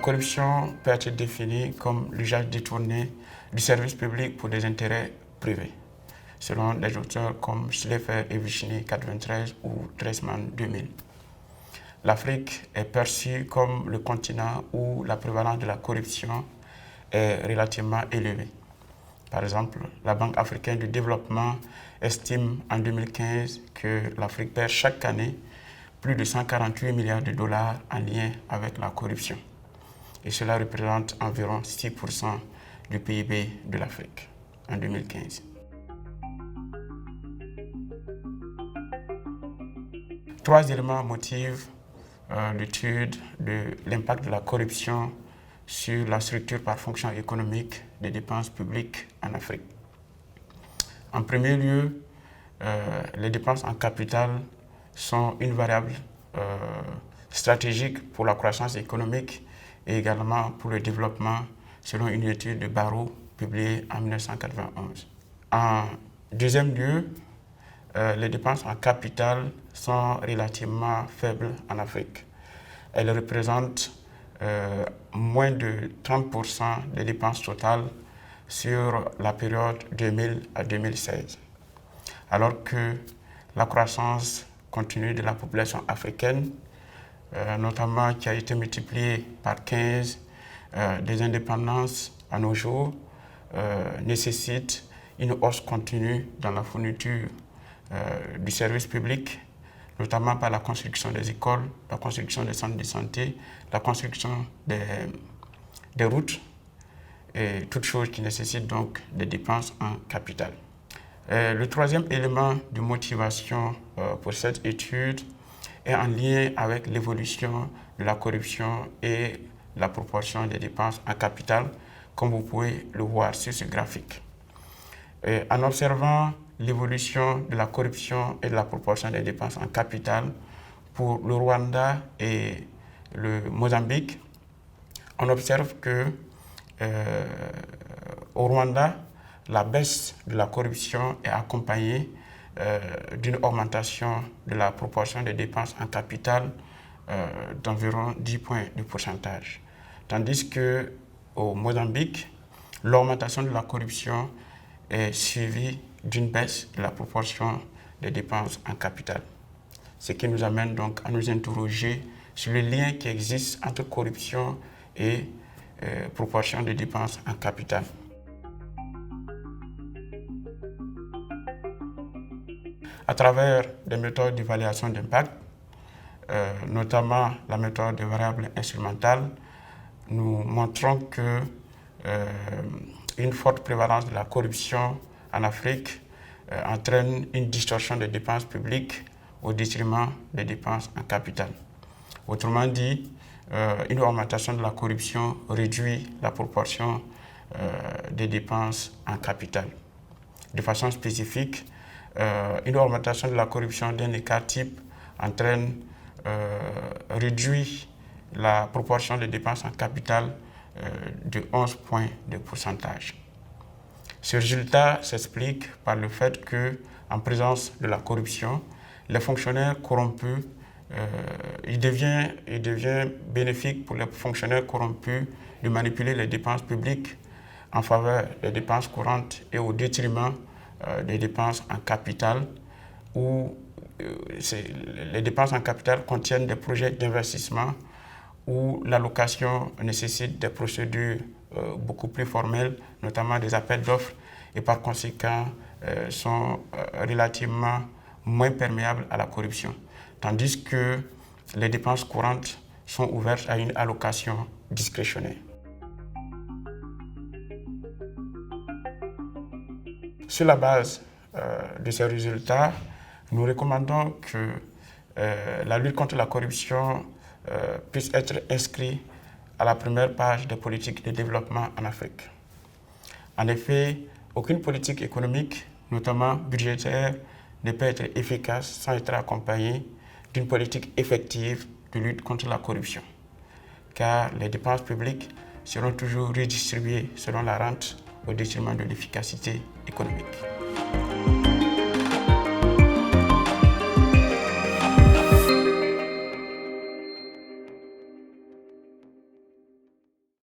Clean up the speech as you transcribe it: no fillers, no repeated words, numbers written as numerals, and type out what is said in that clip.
corruption peut être définie comme l'usage détourné du service public pour des intérêts privés, selon des auteurs comme Schleifer et Vichny 93 ou Treisman 2000. L'Afrique est perçue comme le continent où la prévalence de la corruption est relativement élevée. Par exemple, la Banque africaine du développement estime en 2015 que l'Afrique perd chaque année plus de 148 milliards de dollars en lien avec la corruption. Et cela représente environ 6% du PIB de l'Afrique en 2015. Trois éléments motivent l'étude de l'impact de la corruption sur la structure par fonction économique des dépenses publiques en Afrique. En premier lieu, les dépenses en capital sont une variable stratégique pour la croissance économique et également pour le développement, selon une étude de Barrow publiée en 1991. En deuxième lieu, les dépenses en capital sont relativement faibles en Afrique. Elles représentent moins de 30% des dépenses totales sur la période 2000 à 2016. Alors que la croissance continue de la population africaine, notamment qui a été multipliée par 15 des indépendances à nos jours, nécessite une hausse continue dans la fourniture du service public, notamment par la construction des écoles, la construction des centres de santé, la construction des routes, et toutes choses qui nécessitent donc des dépenses en capital. Le troisième élément de motivation pour cette étude est en lien avec l'évolution de la corruption et la proportion des dépenses en capital, comme vous pouvez le voir sur ce graphique. En observant l'évolution de la corruption et de la proportion des dépenses en capital pour le Rwanda et le Mozambique, on observe que au Rwanda, la baisse de la corruption est accompagnée d'une augmentation de la proportion des dépenses en capital d'environ 10 points de pourcentage. Tandis qu'au Mozambique, l'augmentation de la corruption est suivie d'une baisse de la proportion des dépenses en capital. Ce qui nous amène donc à nous interroger sur le lien qui existe entre corruption et proportion des dépenses en capital. À travers des méthodes d'évaluation d'impact, notamment la méthode des variables instrumentales, nous montrons que une forte prévalence de la corruption en Afrique entraîne une distorsion des dépenses publiques au détriment des dépenses en capital. Autrement dit, une augmentation de la corruption réduit la proportion des dépenses en capital. De façon spécifique, une augmentation de la corruption d'un écart type réduit la proportion des dépenses en capital de 11 points de pourcentage. Ce résultat s'explique par le fait qu'en présence de la corruption, les fonctionnaires corrompus, il devient bénéfique pour les fonctionnaires corrompus de manipuler les dépenses publiques en faveur des dépenses courantes et au détriment des dépenses en capital, où les dépenses en capital contiennent des projets d'investissement où l'allocation nécessite des procédures beaucoup plus formelles, notamment des appels d'offres, et par conséquent sont relativement moins perméables à la corruption. Tandis que les dépenses courantes sont ouvertes à une allocation discrétionnaire. Sur la base de ces résultats, nous recommandons que la lutte contre la corruption puisse être inscrite à la première page des politiques de développement en Afrique. En effet, aucune politique économique, notamment budgétaire, ne peut être efficace sans être accompagnée d'une politique effective de lutte contre la corruption, car les dépenses publiques seront toujours redistribuées selon la rente au détriment de l'efficacité économique.